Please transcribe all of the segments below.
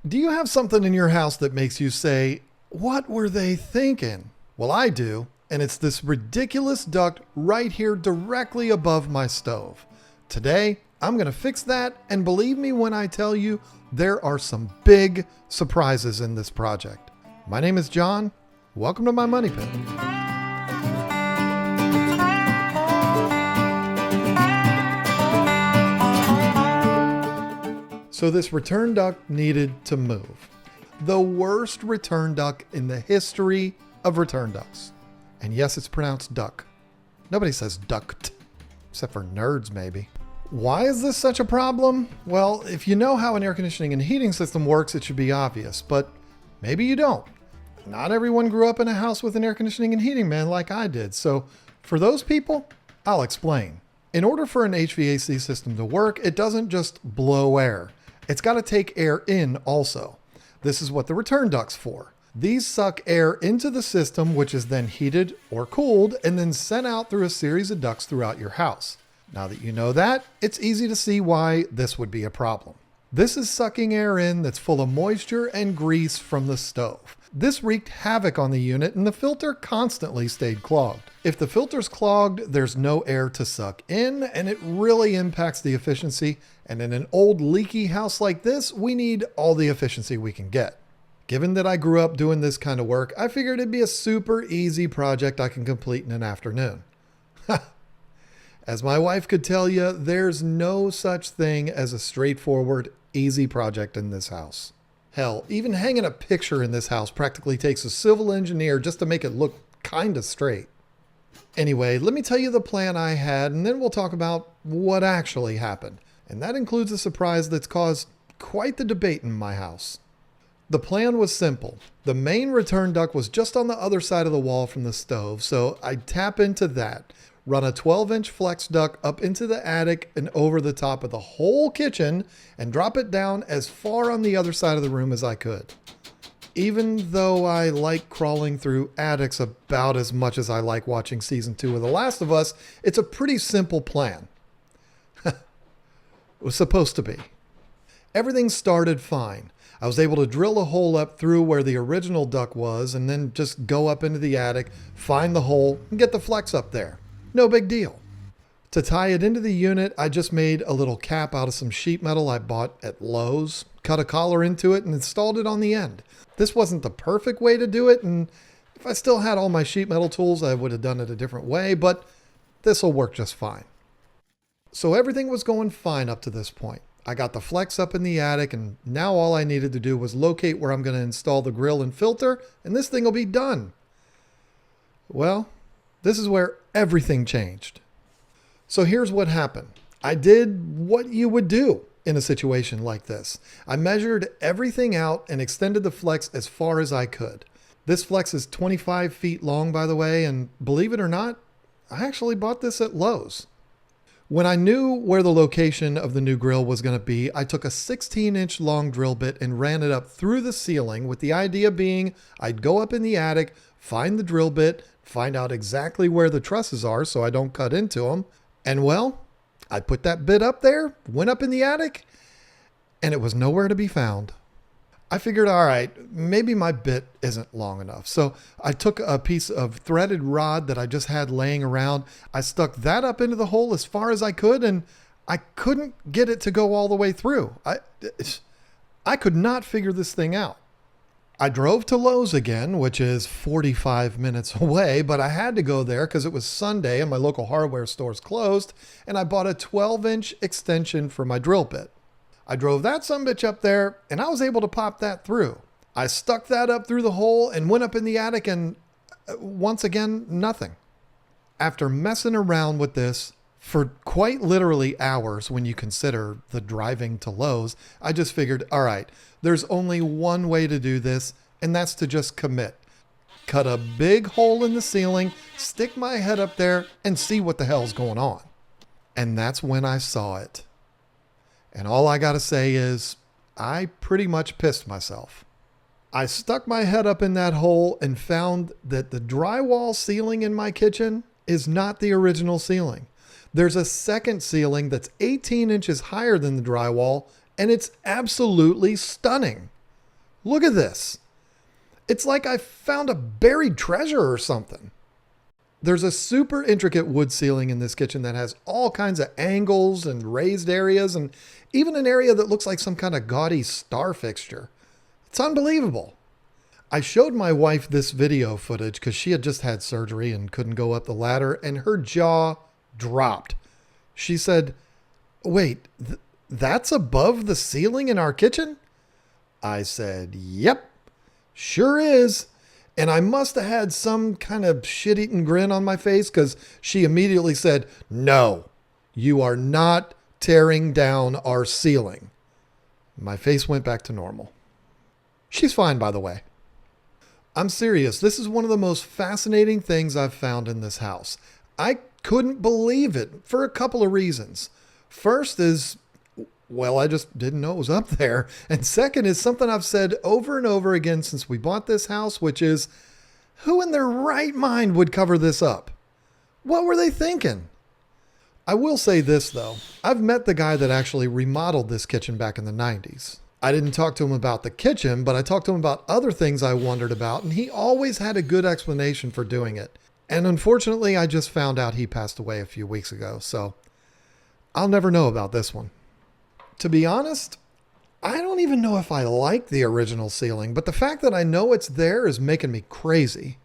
Do you have something in your house that makes you say, what were they thinking? Well, I do, and it's this ridiculous duct right here directly above my stove. Today, I'm going to fix that, and believe me when I tell you, there are some big surprises in this project. My name is John. Welcome to my money pit. So this return duct needed to move. The worst return duct in the history of return ducts. And yes, it's pronounced duck. Nobody says duct, except for nerds maybe. Why is this such a problem? Well, if you know how an air conditioning and heating system works, it should be obvious, but maybe you don't. Not everyone grew up in a house with an air conditioning and heating man like I did. So for those people, I'll explain. In order for an HVAC system to work, it doesn't just blow air. It's got to take air in also. This is what the return duct's for. These suck air into the system, which is then heated or cooled and then sent out through a series of ducts throughout your house. Now that you know that, it's easy to see why this would be a problem. This is sucking air in that's full of moisture and grease from the stove. This wreaked havoc on the unit and the filter constantly stayed clogged. If the filter's clogged, there's no air to suck in and it really impacts the efficiency. And in an old leaky house like this, we need all the efficiency we can get. Given that I grew up doing this kind of work, I figured it'd be a super easy project I can complete in an afternoon. As my wife could tell you, there's no such thing as a straightforward, easy project in this house. Hell, even hanging a picture in this house practically takes a civil engineer just to make it look kinda straight. Anyway, let me tell you the plan I had, and then we'll talk about what actually happened. And that includes a surprise that's caused quite the debate in my house. The plan was simple. The main return duct was just on the other side of the wall from the stove, so I'd tap into that, run a 12-inch flex duct up into the attic and over the top of the whole kitchen, and drop it down as far on the other side of the room as I could. Even though I like crawling through attics about as much as I like watching season 2 of The Last of Us, it's a pretty simple plan. It was supposed to be. Everything started fine. I was able to drill a hole up through where the original duct was and then just go up into the attic, find the hole, and get the flex up there. No big deal. To tie it into the unit, I just made a little cap out of some sheet metal I bought at Lowe's, cut a collar into it, and installed it on the end. This wasn't the perfect way to do it, and if I still had all my sheet metal tools, I would have done it a different way, but this will work just fine. So everything was going fine up to this point. I got the flex up in the attic, and now all I needed to do was locate where I'm going to install the grill and filter, and this thing will be done. Well, this is where everything changed. So here's what happened. I did what you would do in a situation like this. I measured everything out and extended the flex as far as I could. This flex is 25 feet long, by the way, and believe it or not, I actually bought this at Lowe's. When I knew where the location of the new grill was going to be, I took a 16-inch long drill bit and ran it up through the ceiling, with the idea being I'd go up in the attic, find the drill bit, find out exactly where the trusses are so I don't cut into them. And well, I put that bit up there, went up in the attic, and it was nowhere to be found. I figured, all right, maybe my bit isn't long enough. So I took a piece of threaded rod that I just had laying around. I stuck that up into the hole as far as I could, and I couldn't get it to go all the way through. I could not figure this thing out. I drove to Lowe's again, which is 45 minutes away, but I had to go there because it was Sunday and my local hardware store's closed, and I bought a 12-inch extension for my drill bit. I drove that sumbitch up there, and I was able to pop that through. I stuck that up through the hole and went up in the attic, and once again, nothing. After messing around with this for quite literally hours when you consider the driving to Lowe's, I just figured, all right, there's only one way to do this, and that's to just commit. Cut a big hole in the ceiling, stick my head up there, and see what the hell's going on. And that's when I saw it. And all I gotta say is, I pretty much pissed myself. I stuck my head up in that hole and found that the drywall ceiling in my kitchen is not the original ceiling. There's a second ceiling that's 18 inches higher than the drywall, and it's absolutely stunning. Look at this. It's like I found a buried treasure or something. There's a super intricate wood ceiling in this kitchen that has all kinds of angles and raised areas and even an area that looks like some kind of gaudy star fixture. It's unbelievable. I showed my wife this video footage because she had just had surgery and couldn't go up the ladder, and her jaw dropped. She said, "Wait, that's above the ceiling in our kitchen?" I said, "Yep, sure is." And I must have had some kind of shit-eating grin on my face because she immediately said, "No, you are not tearing down our ceiling." My face went back to normal. She's fine, by the way. I'm serious. This is one of the most fascinating things I've found in this house. I couldn't believe it for a couple of reasons. First is, well, I just didn't know it was up there. And second is something I've said over and over again since we bought this house, which is, who in their right mind would cover this up? What were they thinking? I will say this, though. I've met the guy that actually remodeled this kitchen back in the 90s. I didn't talk to him about the kitchen, but I talked to him about other things I wondered about, and he always had a good explanation for doing it. And unfortunately, I just found out he passed away a few weeks ago, so I'll never know about this one. To be honest, I don't even know if I like the original ceiling, but the fact that I know it's there is making me crazy.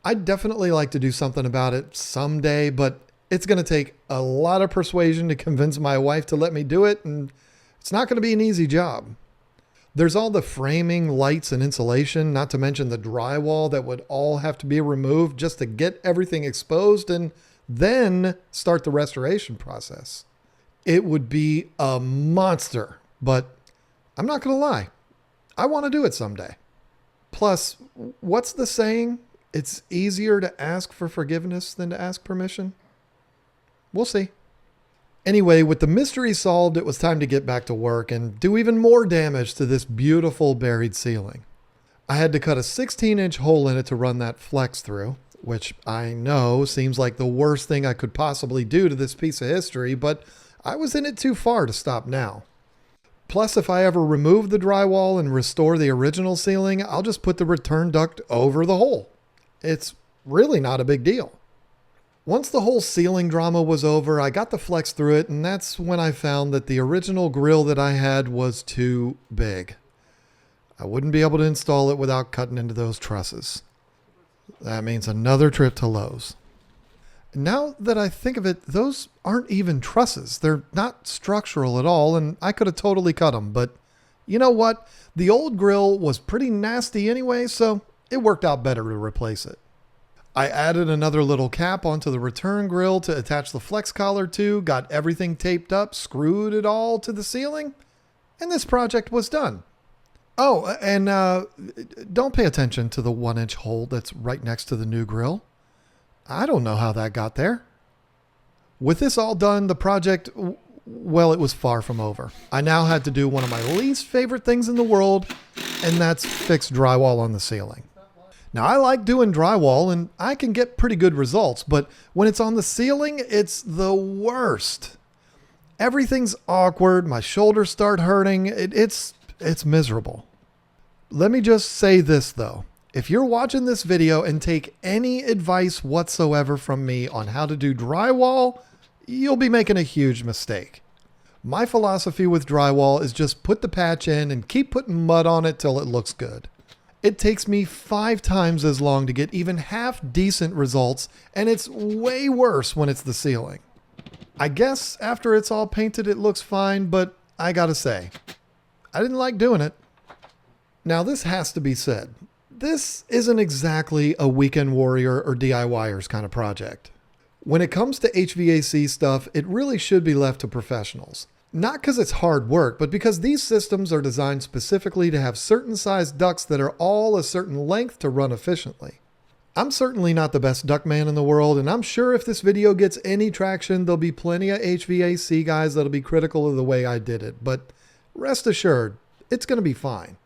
I'd definitely like to do something about it someday, but it's going to take a lot of persuasion to convince my wife to let me do it, and it's not going to be an easy job. There's all the framing, lights, and insulation, not to mention the drywall that would all have to be removed just to get everything exposed and then start the restoration process. It would be a monster, but I'm not going to lie. I want to do it someday. Plus, what's the saying? It's easier to ask for forgiveness than to ask permission. We'll see. Anyway, with the mystery solved, it was time to get back to work and do even more damage to this beautiful buried ceiling. I had to cut a 16-inch hole in it to run that flex through, which I know seems like the worst thing I could possibly do to this piece of history, but I was in it too far to stop now. Plus, if I ever remove the drywall and restore the original ceiling, I'll just put the return duct over the hole. It's really not a big deal. Once the whole ceiling drama was over, I got the flex through it, and that's when I found that the original grill that I had was too big. I wouldn't be able to install it without cutting into those trusses. That means another trip to Lowe's. Now that I think of it, those aren't even trusses. They're not structural at all, and I could have totally cut them. But you know what? The old grill was pretty nasty anyway, so it worked out better to replace it. I added another little cap onto the return grill to attach the flex collar to, got everything taped up, screwed it all to the ceiling, and this project was done. Oh, and don't pay attention to the 1-inch hole that's right next to the new grill. I don't know how that got there. With this all done, the project, well, it was far from over. I now had to do one of my least favorite things in the world, and that's fix drywall on the ceiling. Now, I like doing drywall, and I can get pretty good results, but when it's on the ceiling, it's the worst. Everything's awkward. My shoulders start hurting. It's miserable. Let me just say this, though. If you're watching this video and take any advice whatsoever from me on how to do drywall, you'll be making a huge mistake. My philosophy with drywall is just put the patch in and keep putting mud on it till it looks good. It takes me 5 times as long to get even half decent results, and it's way worse when it's the ceiling. I guess after it's all painted it looks fine, but I gotta say, I didn't like doing it. Now this has to be said. This isn't exactly a weekend warrior or DIYers kind of project. When it comes to HVAC stuff, it really should be left to professionals. Not because it's hard work, but because these systems are designed specifically to have certain size ducts that are all a certain length to run efficiently. I'm certainly not the best duct man in the world, and I'm sure if this video gets any traction, there'll be plenty of HVAC guys that'll be critical of the way I did it, but rest assured, it's going to be fine.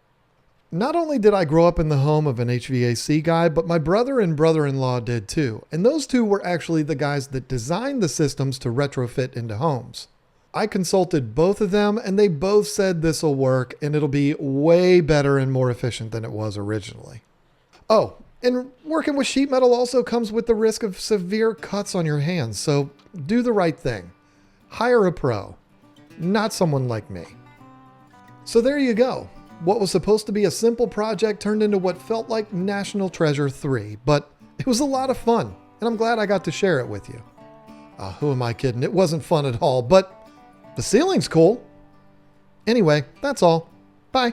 Not only did I grow up in the home of an HVAC guy, but my brother and brother-in-law did too, and those two were actually the guys that designed the systems to retrofit into homes. I consulted both of them and they both said this will work and it'll be way better and more efficient than it was originally. Oh, and working with sheet metal also comes with the risk of severe cuts on your hands, so do the right thing. Hire a pro, not someone like me. So there you go. What was supposed to be a simple project turned into what felt like National Treasure 3, but it was a lot of fun, and I'm glad I got to share it with you. Who am I kidding? It wasn't fun at all, but the ceiling's cool. Anyway, that's all. Bye.